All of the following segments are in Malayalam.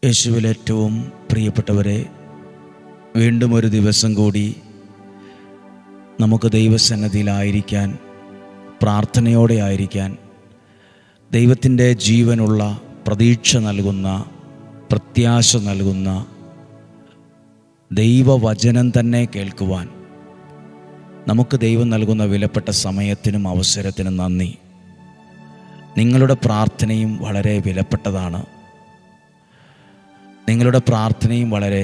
യേശുവിൽ ഏറ്റവും പ്രിയപ്പെട്ടവരെ, വീണ്ടും ഒരു ദിവസം കൂടി നമുക്ക് ദൈവസന്നിധിയിലായിരിക്കാൻ, പ്രാർത്ഥനയോടെ ആയിരിക്കാൻ, ദൈവത്തിൻ്റെ ജീവനുള്ള പ്രതീക്ഷ നൽകുന്ന, പ്രത്യാശ നൽകുന്ന ദൈവവചനം തന്നെ കേൾക്കുവാൻ നമുക്ക് ദൈവം നൽകുന്ന വിലപ്പെട്ട സമയത്തിനും അവസരത്തിനും നന്ദി. നിങ്ങളുടെ പ്രാർത്ഥനയും വളരെ വിലപ്പെട്ടതാണ്. നിങ്ങളുടെ പ്രാർത്ഥനയും വളരെ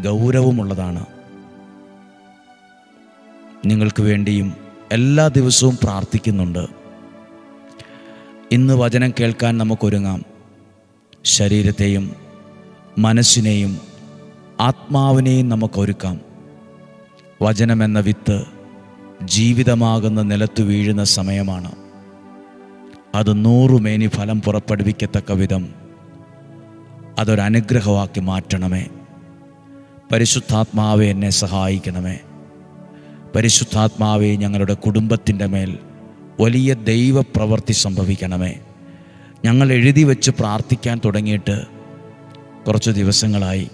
ഗൗരവമുള്ളതാണ്. നിങ്ങൾക്ക് വേണ്ടിയും എല്ലാ ദിവസവും പ്രാർത്ഥിക്കുന്നുണ്ട്. ഇന്ന് വചനം കേൾക്കാൻ നമുക്കൊരുങ്ങാം. ശരീരത്തെയും മനസ്സിനെയും ആത്മാവിനെയും നമുക്കൊരുക്കാം. വചനമെന്ന വിത്ത് ജീവിതമാകുന്ന നിലത്ത് വീഴുന്ന സമയമാണ്. അത് 100 മേനി ഫലം പുറപ്പെടുവിക്കത്തക്ക വിധം അതൊരനുഗ്രഹമാക്കി മാറ്റണമേ. പരിശുദ്ധാത്മാവെ എന്നെ സഹായിക്കണമേ. പരിശുദ്ധാത്മാവെ ഞങ്ങളുടെ കുടുംബത്തിൻ്റെ മേൽ വലിയ ദൈവപ്രവൃത്തി സംഭവിക്കണമേ. ഞങ്ങൾ എഴുതി വെച്ച് പ്രാർത്ഥിക്കാൻ തുടങ്ങിയിട്ട് കുറച്ച് ദിവസങ്ങളായി.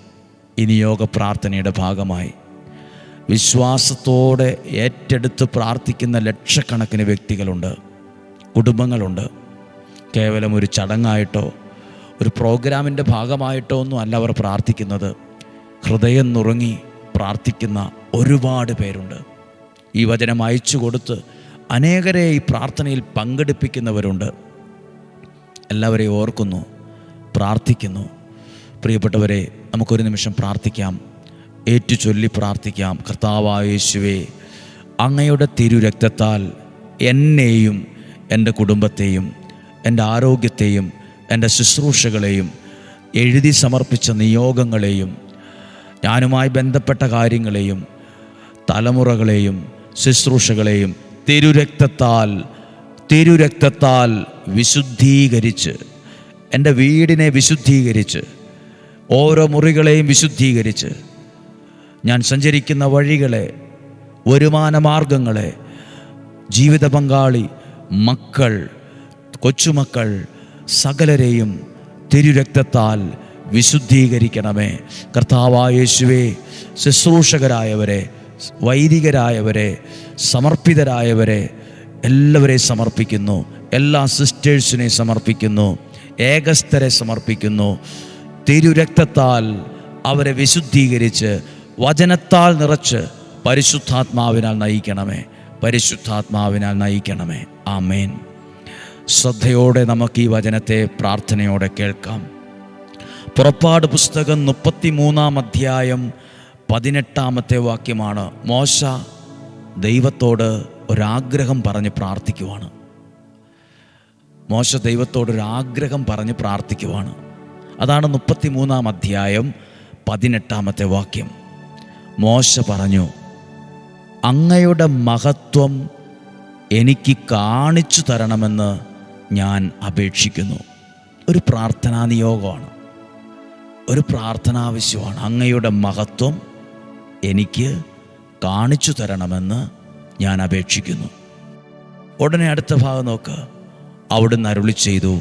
ഈ നിയോഗ പ്രാർത്ഥനയുടെ ഭാഗമായി വിശ്വാസത്തോടെ ഏറ്റെടുത്ത് പ്രാർത്ഥിക്കുന്ന ലക്ഷക്കണക്കിന് വ്യക്തികളുണ്ട്, കുടുംബങ്ങളുണ്ട്. കേവലം ഒരു ചടങ്ങായിട്ടോ ഒരു പ്രോഗ്രാമിൻ്റെ ഭാഗമായിട്ടോ ഒന്നും അല്ല അവർ പ്രാർത്ഥിക്കുന്നത്. ഹൃദയം നുറുങ്ങി പ്രാർത്ഥിക്കുന്ന ഒരുപാട് പേരുണ്ട്. ഈ വചനം അയച്ചു കൊടുത്ത് അനേകരെ ഈ പ്രാർത്ഥനയിൽ പങ്കെടുപ്പിക്കുന്നവരുണ്ട്. എല്ലാവരെയും ഓർക്കുന്നു, പ്രാർത്ഥിക്കുന്നു. പ്രിയപ്പെട്ടവരെ, നമുക്കൊരു നിമിഷം പ്രാർത്ഥിക്കാം. ഏറ്റുചൊല്ലി പ്രാർത്ഥിക്കാം. കർത്താവായ യേശുവേ, അങ്ങയുടെ തിരുരക്തത്താൽ എന്നെയും എൻ്റെ കുടുംബത്തെയും എൻ്റെ ആരോഗ്യത്തെയും എൻ്റെ ശുശ്രൂഷകളെയും എഴുതി സമർപ്പിച്ച നിയോഗങ്ങളെയും ഞാനുമായി ബന്ധപ്പെട്ട കാര്യങ്ങളെയും തലമുറകളെയും ശുശ്രൂഷകളെയും തിരുരക്തത്താൽ വിശുദ്ധീകരിച്ച്, എൻ്റെ വീടിനെ വിശുദ്ധീകരിച്ച്, ഓരോ മുറികളെയും വിശുദ്ധീകരിച്ച്, ഞാൻ സഞ്ചരിക്കുന്ന വഴികളെ, വരുമാനമാർഗങ്ങളെ, ജീവിത പങ്കാളി, മക്കൾ, കൊച്ചുമക്കൾ, സകലരെയും തിരുരക്തത്താൽ വിശുദ്ധീകരിക്കണമേ. കർത്താവായ യേശുവേ, ശുശ്രൂഷകരായവരെ, വൈദികരായവരെ, സമർപ്പിതരായവരെ എല്ലാവരെയും സമർപ്പിക്കുന്നു. എല്ലാ സിസ്റ്റേഴ്സിനെയും സമർപ്പിക്കുന്നു. ഏകസ്ഥരെ സമർപ്പിക്കുന്നു. തിരുരക്തത്താൽ അവരെ വിശുദ്ധീകരിച്ച് വചനത്താൽ നിറച്ച് പരിശുദ്ധാത്മാവിനാൽ നയിക്കണമേ. പരിശുദ്ധാത്മാവിനാൽ നയിക്കണമേ. ആമേൻ. ശ്രദ്ധയോടെ നമുക്ക് ഈ വചനത്തെ പ്രാർത്ഥനയോടെ കേൾക്കാം. പുറപ്പാട് പുസ്തകം 33-ാം അധ്യായം 18-ാമത്തെ വാക്യമാണ്. മോശ ദൈവത്തോട് ഒരാഗ്രഹം പറഞ്ഞ് പ്രാർത്ഥിക്കുവാണ്. മോശ ദൈവത്തോടൊരാഗ്രഹം പറഞ്ഞ് പ്രാർത്ഥിക്കുവാണ്. അതാണ് 33-ാം അധ്യായം 18-ാമത്തെ വാക്യം. മോശ പറഞ്ഞു, അങ്ങയുടെ മഹത്വം എനിക്ക് കാണിച്ചു തരണമെന്ന് ഞാൻ അപേക്ഷിക്കുന്നു. ഒരു പ്രാർത്ഥനാ നിയോഗമാണ്, ഒരു പ്രാർത്ഥനാവശ്യമാണ്. അങ്ങയുടെ മഹത്വം എനിക്ക് കാണിച്ചു തരണമെന്ന് ഞാൻ അപേക്ഷിക്കുന്നു. ഉടനെ അടുത്ത ഭാഗം നോക്ക്. അവിടുന്ന് അരുളി ചെയ്തു,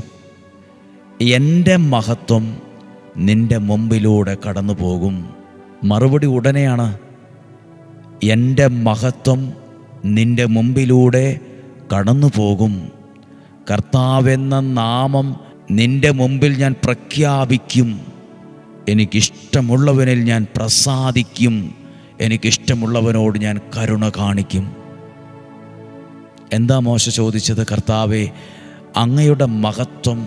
എൻ്റെ മഹത്വം നിൻ്റെ മുമ്പിലൂടെ കടന്നു പോകും. മറുപടി ഉടനെയാണ്. എൻ്റെ മഹത്വം നിൻ്റെ മുമ്പിലൂടെ കടന്നു പോകും. കർത്താവെന്ന നാമം നിൻ്റെ മുമ്പിൽ ഞാൻ പ്രഖ്യാപിക്കും. എനിക്കിഷ്ടമുള്ളവനിൽ ഞാൻ പ്രസാദിക്കും. എനിക്കിഷ്ടമുള്ളവനോട് ഞാൻ കരുണ കാണിക്കും. എന്താ മോശ ചോദിച്ചത്? കർത്താവേ, അങ്ങയുടെ മഹത്വം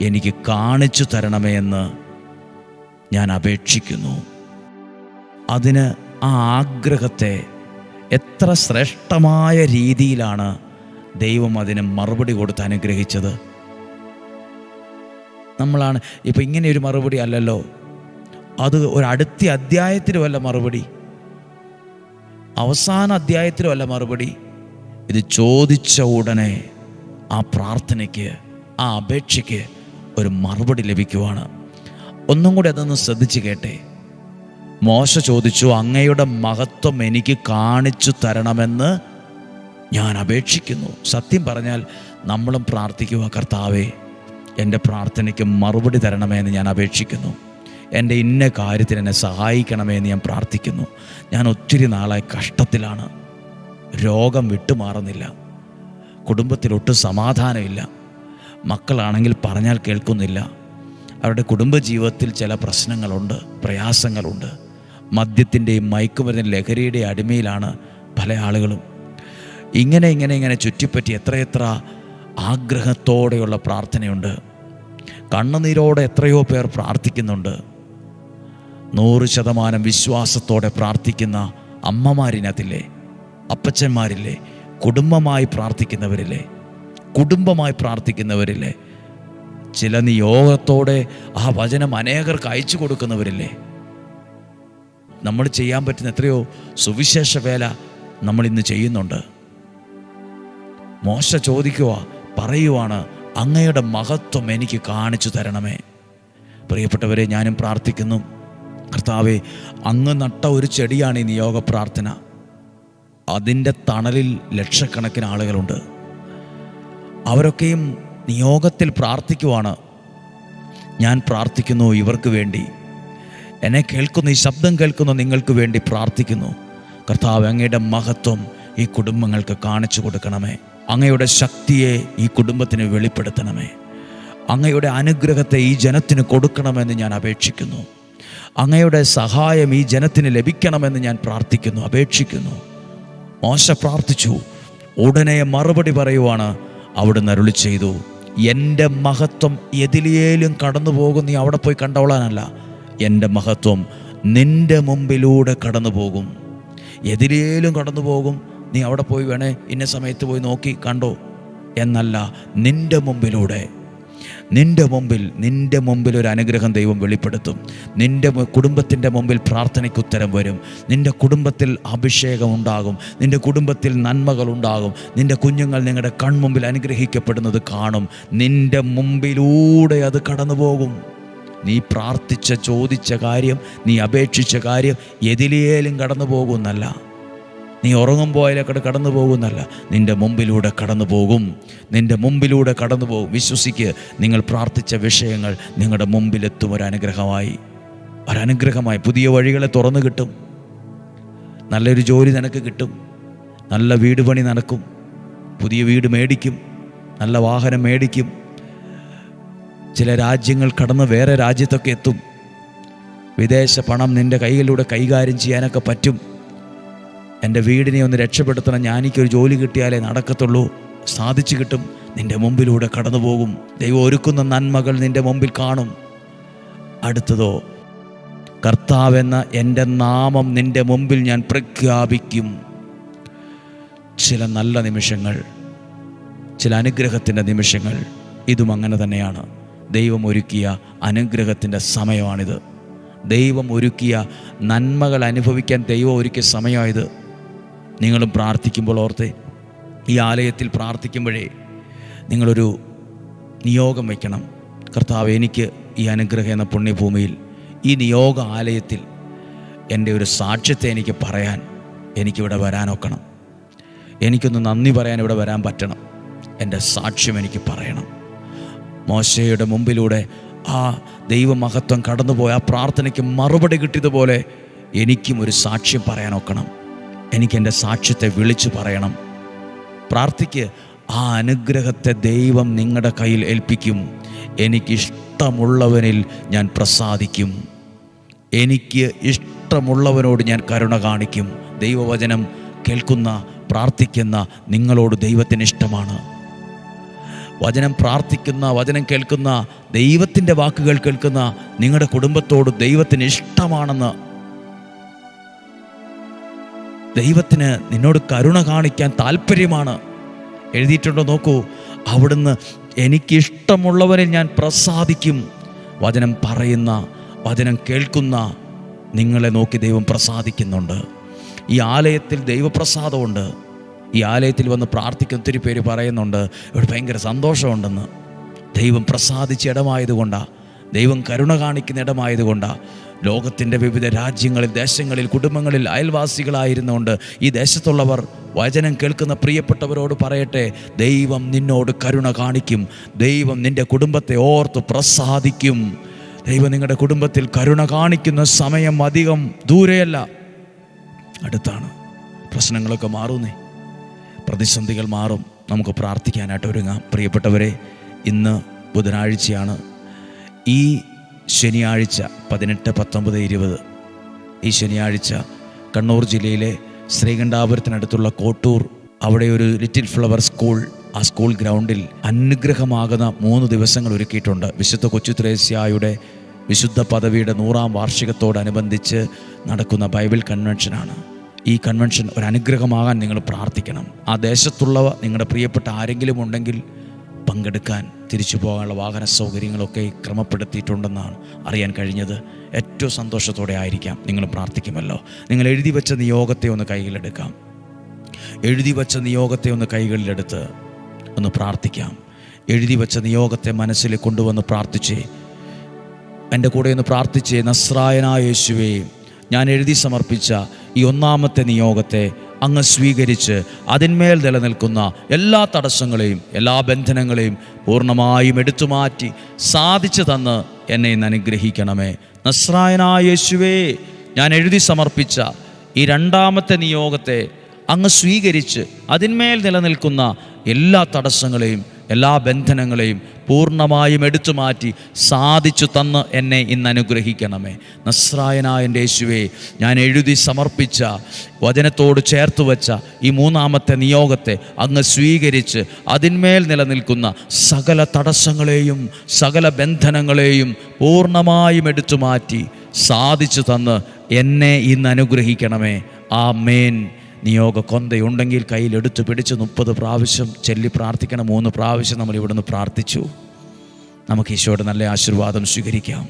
എനിക്ക് കാണിച്ചു തരണമേ എന്ന് ഞാൻ അപേക്ഷിക്കുന്നു. അതിന് ആ ആഗ്രഹത്തെ എത്ര ശ്രേഷ്ഠമായ രീതിയിലാണ് ദൈവം അതിന് മറുപടി കൊടുത്ത് അനുഗ്രഹിച്ചത്. നമ്മളാണ് ഇപ്പം ഇങ്ങനെ ഒരു മറുപടി അല്ലല്ലോ, അത് ഒരു അടുത്ത അധ്യായത്തിലും അല്ല മറുപടി, അവസാന അധ്യായത്തിലും അല്ല മറുപടി. ഇത് ചോദിച്ച ഉടനെ ആ പ്രാർത്ഥനയ്ക്ക്, ആ അപേക്ഷയ്ക്ക് ഒരു മറുപടി ലഭിക്കുവാണ്. ഒന്നും കൂടി അതൊന്ന് ശ്രദ്ധിച്ച് കേട്ടെ. മോശ ചോദിച്ചു, അങ്ങയുടെ മഹത്വം എനിക്ക് കാണിച്ചു തരണമെന്ന് ഞാൻ അപേക്ഷിക്കുന്നു. സത്യം പറഞ്ഞാൽ നമ്മളും പ്രാർത്ഥിക്കുക, കർത്താവേ എൻ്റെ പ്രാർത്ഥനയ്ക്ക് മറുപടി തരണമേ എന്ന് ഞാൻ അപേക്ഷിക്കുന്നു. എൻ്റെ ഇന്ന കാര്യത്തിന് എന്നെ സഹായിക്കണമേ എന്ന് ഞാൻ പ്രാർത്ഥിക്കുന്നു. ഞാൻ ഒത്തിരി നാളായി കഷ്ടത്തിലാണ്, രോഗം വിട്ടുമാറുന്നില്ല, കുടുംബത്തിലൊട്ടും സമാധാനമില്ല, മക്കളാണെങ്കിൽ പറഞ്ഞാൽ കേൾക്കുന്നില്ല, അവരുടെ കുടുംബജീവിതത്തിൽ ചില പ്രശ്നങ്ങളുണ്ട്, പ്രയാസങ്ങളുണ്ട്, മദ്യത്തിൻ്റെയും മയക്കുമരുന്നിൻ്റെ ലഹരിയുടെ അടിമയിലാണ് പല ആളുകളും. ഇങ്ങനെ ചുറ്റിപ്പറ്റി എത്രയെത്ര ആഗ്രഹത്തോടെയുള്ള പ്രാർത്ഥനയുണ്ട്. കണ്ണുനീരോടെ എത്രയോ പേർ പ്രാർത്ഥിക്കുന്നുണ്ട്. 100% വിശ്വാസത്തോടെ പ്രാർത്ഥിക്കുന്ന അമ്മമാരിനകത്തില്ലേ, അപ്പച്ചന്മാരില്ലേ, കുടുംബമായി പ്രാർത്ഥിക്കുന്നവരില്ലേ, ചില നിയോഗത്തോടെ ആ വചനം അനേകർക്ക് അയച്ചു കൊടുക്കുന്നവരില്ലേ. നമ്മൾ ചെയ്യാൻ പറ്റുന്ന എത്രയോ സുവിശേഷ വേല നമ്മളിന്ന് ചെയ്യുന്നുണ്ട്. മോശ പറയുവാണ്, അങ്ങയുടെ മഹത്വം എനിക്ക് കാണിച്ചു തരണമേ. പ്രിയപ്പെട്ടവരെ, ഞാനും പ്രാർത്ഥിക്കുന്നു, കർത്താവേ, അങ്ങ് നട്ട ഒരു ചെടിയാണ് ഈ നിയോഗ പ്രാർത്ഥന. അതിൻ്റെ തണലിൽ ലക്ഷക്കണക്കിന് ആളുകളുണ്ട്. അവരൊക്കെയും നിയോഗത്തിൽ പ്രാർത്ഥിക്കുവാണ്. ഞാൻ പ്രാർത്ഥിക്കുന്നു ഇവർക്ക് വേണ്ടി, എന്നെ കേൾക്കുന്ന, ഈ ശബ്ദം കേൾക്കുന്ന നിങ്ങൾക്ക് വേണ്ടി പ്രാർത്ഥിക്കുന്നു. കർത്താവ്, അങ്ങയുടെ മഹത്വം ഈ കുടുംബങ്ങൾക്ക് കാണിച്ചു കൊടുക്കണമേ. അങ്ങയുടെ ശക്തിയെ ഈ കുടുംബത്തിന് വെളിപ്പെടുത്തണമേ. അങ്ങയുടെ അനുഗ്രഹത്തെ ഈ ജനത്തിന് കൊടുക്കണമെന്ന് ഞാൻ അപേക്ഷിക്കുന്നു. അങ്ങയുടെ സഹായം ഈ ജനത്തിന് ലഭിക്കണമെന്ന് ഞാൻ പ്രാർത്ഥിക്കുന്നു, അപേക്ഷിക്കുന്നു. മോശ പ്രാർത്ഥിച്ചു, ഉടനെ മറുപടി പറയുവാണ്. അവിടുന്ന് അരുളി ചെയ്തു, എൻ്റെ മഹത്വം എതിലേലും കടന്നു പോകും, നീ അവിടെ പോയി കണ്ടോളാനല്ല, എൻ്റെ മഹത്വം നിൻ്റെ മുമ്പിലൂടെ കടന്നു പോകും. എതിലേലും കടന്നു പോകും, നീ അവിടെ പോയി വേണേ ഇന്ന സമയത്ത് പോയി നോക്കി കണ്ടോ എന്നല്ല, നിൻ്റെ മുമ്പിൽ ഒരു അനുഗ്രഹം ദൈവം വെളിപ്പെടുത്തും. നിൻ്റെ കുടുംബത്തിൻ്റെ മുമ്പിൽ പ്രാർത്ഥനയ്ക്ക് ഉത്തരം വരും. നിൻ്റെ കുടുംബത്തിൽ അഭിഷേകം ഉണ്ടാകും, നിൻ്റെ കുടുംബത്തിൽ നന്മകൾ ഉണ്ടാകും. നിൻ്റെ കുഞ്ഞുങ്ങൾ നിങ്ങളുടെ കൺമുമ്പിൽ അനുഗ്രഹിക്കപ്പെടുന്നത് കാണും. നിൻ്റെ മുമ്പിലൂടെ അത് കടന്നു പോകും. നീ ചോദിച്ച കാര്യം, നീ അപേക്ഷിച്ച കാര്യം എതിലേലും കടന്നു പോകുന്നല്ല, നീ ഉറങ്ങുമ്പോഴേക്കടെ കടന്നു പോകുന്നല്ല, നിൻ്റെ മുമ്പിലൂടെ കടന്നു പോകും. വിശ്വസിക്ക്, നിങ്ങൾ പ്രാർത്ഥിച്ച വിഷയങ്ങൾ നിങ്ങളുടെ മുമ്പിലെത്തും. ഒരനുഗ്രഹമായി പുതിയ വഴികളെ തുറന്നു കിട്ടും. നല്ലൊരു ജോലി നിനക്ക് കിട്ടും, നല്ല വീട് പണി നടക്കും, പുതിയ വീട് മേടിക്കും, നല്ല വാഹനം മേടിക്കും. ചില രാജ്യങ്ങൾ കടന്ന് വേറെ രാജ്യത്തൊക്കെ എത്തും. വിദേശ പണം നിൻ്റെ കൈകളിലൂടെ കൈകാര്യം ചെയ്യാനൊക്കെ പറ്റും. എൻ്റെ വീടിനെ ഒന്ന് രക്ഷപ്പെടുത്തണം, എനിക്കൊരു ജോലി കിട്ടിയാലേ നടക്കത്തുള്ളൂ, സാധിച്ചു കിട്ടും. നിൻ്റെ മുമ്പിലൂടെ കടന്നു പോകും. ദൈവം ഒരുക്കുന്ന നന്മകൾ നിൻ്റെ മുമ്പിൽ കാണും. അടുത്തതോ, കർത്താവെന്ന എൻ്റെ നാമം നിൻ്റെ മുമ്പിൽ ഞാൻ പ്രഖ്യാപിക്കും. ചില നല്ല നിമിഷങ്ങൾ, ചില അനുഗ്രഹത്തിൻ്റെ നിമിഷങ്ങൾ, ഇതും അങ്ങനെ തന്നെയാണ്. ദൈവം ഒരുക്കിയ അനുഗ്രഹത്തിൻ്റെ സമയമാണിത്. ദൈവം ഒരുക്കിയ നന്മകൾ അനുഭവിക്കാൻ ദൈവം ഒരുക്കിയ സമയമായത്. നിങ്ങളും പ്രാർത്ഥിക്കുമ്പോൾ ഓർത്തെ, ഈ ആലയത്തിൽ പ്രാർത്ഥിക്കുമ്പോഴേ നിങ്ങളൊരു നിയോഗം വയ്ക്കണം. കർത്താവ്, എനിക്ക് ഈ അനുഗ്രഹം എന്ന പുണ്യഭൂമിയിൽ, ഈ നിയോഗ ആലയത്തിൽ എൻ്റെ ഒരു സാക്ഷ്യത്തെ എനിക്ക് പറയാൻ, എനിക്കിവിടെ വരാനൊക്കണം. എനിക്കൊന്ന് നന്ദി പറയാൻ ഇവിടെ വരാൻ പറ്റണം. എൻ്റെ സാക്ഷ്യം എനിക്ക് പറയണം. മോശയുടെ മുമ്പിലൂടെ ആ ദൈവമഹത്വം കടന്നുപോയ ആ പ്രാർത്ഥനയ്ക്ക് മറുപടി കിട്ടിയതുപോലെ എനിക്കും ഒരു സാക്ഷ്യം പറയാനൊക്കണം. എനിക്കെൻ്റെ സാക്ഷ്യത്തെ വിളിച്ചു പറയണം. പ്രാർത്ഥിക്ക്, ആ അനുഗ്രഹത്തെ ദൈവം നിങ്ങളുടെ കയ്യിൽ ഏൽപ്പിക്കും. എനിക്കിഷ്ടമുള്ളവനിൽ ഞാൻ പ്രസാദിക്കും, എനിക്ക് ഇഷ്ടമുള്ളവനോട് ഞാൻ കരുണ കാണിക്കും. ദൈവവചനം കേൾക്കുന്ന, പ്രാർത്ഥിക്കുന്ന നിങ്ങളോട് ദൈവത്തിന് ഇഷ്ടമാണ്. വചനം പ്രാർത്ഥിക്കുന്ന, വചനം കേൾക്കുന്ന, ദൈവത്തിൻ്റെ വാക്കുകൾ കേൾക്കുന്ന നിങ്ങളുടെ കുടുംബത്തോട് ദൈവത്തിന് ഇഷ്ടമാണെന്ന്, ദൈവത്തിന് നിന്നോട് കരുണ കാണിക്കാൻ താല്പര്യമാണ് എഴുതിയിട്ടുണ്ടോ നോക്കൂ. അവിടുന്ന് എനിക്കിഷ്ടമുള്ളവരിൽ ഞാൻ പ്രസാദിക്കും. വചനം പറയുന്ന, വചനം കേൾക്കുന്ന നിങ്ങളെ നോക്കി ദൈവം പ്രസാദിക്കുന്നുണ്ട്. ഈ ആലയത്തിൽ ദൈവപ്രസാദമുണ്ട്. ഈ ആലയത്തിൽ വന്ന് പ്രാർത്ഥിക്കുന്ന ഒത്തിരി പേര് പറയുന്നുണ്ട്, ഇവിടെ ഭയങ്കര സന്തോഷമുണ്ടെന്ന്. ദൈവം പ്രസാദിച്ച ഇടമായതുകൊണ്ടാണ്, ദൈവം കരുണ കാണിക്കുന്ന ഇടമായതുകൊണ്ടാണ്. ലോകത്തിൻ്റെ വിവിധ രാജ്യങ്ങളിൽ, ദേശങ്ങളിൽ, കുടുംബങ്ങളിൽ അയൽവാസികളായിരുന്നുകൊണ്ട് ഈ ദേശത്തുള്ളവർ വചനം കേൾക്കുന്ന പ്രിയപ്പെട്ടവരോട് പറയട്ടെ, ദൈവം നിന്നോട് കരുണ കാണിക്കും. ദൈവം നിൻ്റെ കുടുംബത്തെ ഓർത്ത് പ്രസാദിക്കും. ദൈവം നിങ്ങളുടെ കുടുംബത്തിൽ കരുണ കാണിക്കുന്ന സമയം അധികം ദൂരെയല്ല, അടുത്താണ്. പ്രശ്നങ്ങളൊക്കെ മാറുന്നേ, പ്രതിസന്ധികൾ മാറും. നമുക്ക് പ്രാർത്ഥിക്കാനായിട്ട് ഒരുങ്ങാം. പ്രിയപ്പെട്ടവരെ, ഇന്ന് ബുധനാഴ്ചയാണ്. ഈ ശനിയാഴ്ച 18, 19, 20 ഈ ശനിയാഴ്ച കണ്ണൂർ ജില്ലയിലെ ശ്രീകണ്ഠാപുരത്തിനടുത്തുള്ള കോട്ടൂർ, അവിടെ ഒരു ലിറ്റിൽ ഫ്ലവർ സ്കൂൾ, ആ സ്കൂൾ ഗ്രൗണ്ടിൽ അനുഗ്രഹമാകുന്ന 3 ദിവസങ്ങൾ ഒരുക്കിയിട്ടുണ്ട്. വിശുദ്ധ കൊച്ചു ത്രേസ്യായുടെ വിശുദ്ധ പദവിയുടെ 100ാം വാർഷികത്തോടനുബന്ധിച്ച് നടക്കുന്ന ബൈബിൾ കൺവെൻഷനാണ്. ഈ കൺവെൻഷൻ ഒരു അനുഗ്രഹമാകാൻ നിങ്ങൾ പ്രാർത്ഥിക്കണം. ആ ദേശത്തുള്ളവ നിങ്ങളുടെ പ്രിയപ്പെട്ട ആരെങ്കിലും ഉണ്ടെങ്കിൽ പങ്കെടുക്കാൻ തിരിച്ചു പോകാനുള്ള വാഹന സൗകര്യങ്ങളൊക്കെ ക്രമപ്പെടുത്തിയിട്ടുണ്ടെന്നാണ് അറിയാൻ കഴിഞ്ഞത്. ഏറ്റവും സന്തോഷത്തോടെ ആയിരിക്കാം. നിങ്ങൾ പ്രാർത്ഥിക്കുമല്ലോ. നിങ്ങൾ എഴുതി വെച്ച നിയോഗത്തെ ഒന്ന് കൈകളിലെടുക്കാം. എഴുതി വെച്ച നിയോഗത്തെ ഒന്ന് കൈകളിലെടുത്ത് ഒന്ന് പ്രാർത്ഥിക്കാം. എഴുതി വെച്ച നിയോഗത്തെ മനസ്സിൽ കൊണ്ടുവന്ന് പ്രാർത്ഥിച്ചേ. എൻ്റെ കൂടെ ഒന്ന് പ്രാർത്ഥിച്ചേ. നസ്രായനായ യേശുവേ, ഞാൻ എഴുതി സമർപ്പിച്ച ഈ 1ാമത്തെ നിയോഗത്തെ അങ്ങ് സ്വീകരിച്ച് അതിന്മേൽ നിലനിൽക്കുന്ന എല്ലാ തടസ്സങ്ങളെയും എല്ലാ ബന്ധനങ്ങളെയും പൂർണ്ണമായും എടുത്തുമാറ്റി സാധിച്ചു തന്ന് എന്നെ ഇന്ന് അനുഗ്രഹിക്കണമേ. നസ്രായനായ യേശുവേ, ഞാൻ എഴുതി സമർപ്പിച്ച ഈ 2ാമത്തെ നിയോഗത്തെ അങ്ങ് സ്വീകരിച്ച് അതിന്മേൽ നിലനിൽക്കുന്ന എല്ലാ തടസ്സങ്ങളെയും എല്ലാ ബന്ധനങ്ങളെയും പൂർണ്ണമായും എടുത്തു മാറ്റി സാധിച്ചു തന്ന് എന്നെ ഇന്ന് അനുഗ്രഹിക്കണമേ. നസ്രായനായ എൻ്റെ യേശുവേ, ഞാൻ എഴുതി സമർപ്പിച്ച വചനത്തോട് ചേർത്ത് വച്ച ഈ 3ാമത്തെ നിയോഗത്തെ അങ്ങ് സ്വീകരിച്ച് അതിന്മേൽ നിലനിൽക്കുന്ന സകല തടസ്സങ്ങളെയും സകല ബന്ധനങ്ങളെയും പൂർണ്ണമായും എടുത്തു മാറ്റി സാധിച്ചു തന്ന് എന്നെ ഇന്ന് അനുഗ്രഹിക്കണമേ. ആമേൻ. നിയോഗ കൊന്തയുണ്ടെങ്കിൽ കയ്യിലെടുത്ത് പിടിച്ച് 30 പ്രാവശ്യം ചൊല്ലി പ്രാർത്ഥിക്കണം. 3 പ്രാവശ്യം നമ്മൾ ഇവിടുന്ന് പ്രാർത്ഥിച്ചു. നമുക്ക് ഈശോയുടെ നല്ല ആശീർവാദം സ്വീകരിക്കാം.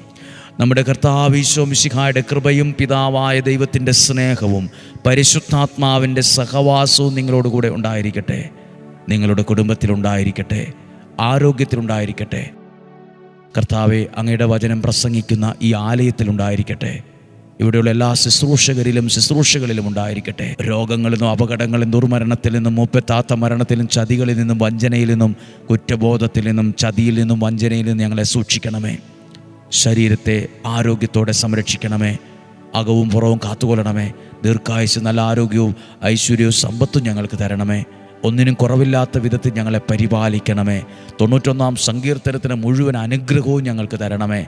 നമ്മുടെ കർത്താവ് ഈശോ മിശിഹായുടെ കൃപയും പിതാവായ ദൈവത്തിൻ്റെ സ്നേഹവും പരിശുദ്ധാത്മാവിൻ്റെ സഹവാസവും നിങ്ങളോടുകൂടെ ഉണ്ടായിരിക്കട്ടെ. നിങ്ങളുടെ കുടുംബത്തിലുണ്ടായിരിക്കട്ടെ, ആരോഗ്യത്തിലുണ്ടായിരിക്കട്ടെ. കർത്താവെ, അങ്ങയുടെ വചനം പ്രസംഗിക്കുന്ന ഈ ആലയത്തിലുണ്ടായിരിക്കട്ടെ. ഇവിടെയുള്ള എല്ലാ ശുശ്രൂഷകളിലും ഉണ്ടായിരിക്കട്ടെ. രോഗങ്ങളിൽ നിന്നും അപകടങ്ങളിൽ നിന്നും ദുർമരണത്തിൽ നിന്നും മൂപ്പെത്താത്ത മരണത്തിൽ നിന്നും ചതികളിൽ നിന്നും വഞ്ചനയിൽ നിന്നും കുറ്റബോധത്തിൽ നിന്നും ചതിയിൽ നിന്നും വഞ്ചനയിൽ നിന്നും ഞങ്ങളെ സൂക്ഷിക്കണമേ. ശരീരത്തെ ആരോഗ്യത്തോടെ സംരക്ഷിക്കണമേ. അകവും പുറവും കാത്തുകൊള്ളണമേ. ദീർഘായുസ്സും നല്ല ആരോഗ്യവും ഐശ്വര്യവും സമ്പത്തും ഞങ്ങൾക്ക് തരണമേ. ഒന്നിനും കുറവില്ലാത്ത വിധത്തിൽ ഞങ്ങളെ പരിപാലിക്കണമേ. 91-ാം സങ്കീർത്തനത്തിന് മുഴുവൻ അനുഗ്രഹവും ഞങ്ങൾക്ക് തരണമേ.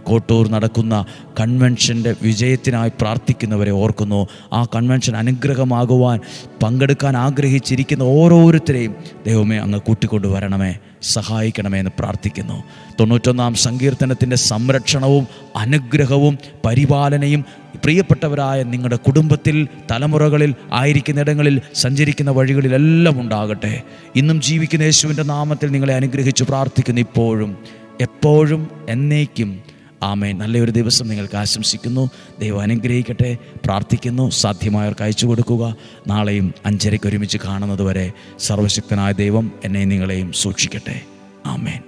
കോട്ടൂർ നടക്കുന്ന കൺവെൻഷൻ്റെ വിജയത്തിനായി പ്രാർത്ഥിക്കുന്നവരെ ഓർക്കുന്നു. ആ കൺവെൻഷൻ അനുഗ്രഹമാകുവാൻ പങ്കെടുക്കാൻ ആഗ്രഹിച്ചിരിക്കുന്ന ഓരോരുത്തരെയും ദൈവമേ അങ്ങ് കൂട്ടിക്കൊണ്ടുവരണമേ, സഹായിക്കണമേ എന്ന് പ്രാർത്ഥിക്കുന്നു. 91-ാം സങ്കീർത്തനത്തിൻ്റെ സംരക്ഷണവും അനുഗ്രഹവും പരിപാലനയും പ്രിയപ്പെട്ടവരായ നിങ്ങളുടെ കുടുംബത്തിൽ തലമുറകളിൽ ആയിരിക്കുന്നിടങ്ങളിൽ സഞ്ചരിക്കുന്ന വഴികളിലെല്ലാം ഉണ്ടാകട്ടെ. ഇന്നും ജീവിക്കുന്ന യേശുവിൻ്റെ നാമത്തിൽ നിങ്ങളെ അനുഗ്രഹിച്ച് പ്രാർത്ഥിക്കുന്നു, ഇപ്പോഴും എപ്പോഴും എന്നേക്കും. ആമേൻ. നല്ലൊരു ദിവസം നിങ്ങൾക്ക് ആശംസിക്കുന്നു. ദൈവം അനുഗ്രഹിക്കട്ടെ. പ്രാർത്ഥിക്കുന്നു. സാധ്യമായവർക്ക് അയച്ചു കൊടുക്കുക. നാളെയും 5:30 ഒരുമിച്ച് കാണുന്നത് വരെ സർവശക്തനായ ദൈവം എന്നെയും നിങ്ങളെയും സൂക്ഷിക്കട്ടെ. ആമേൻ.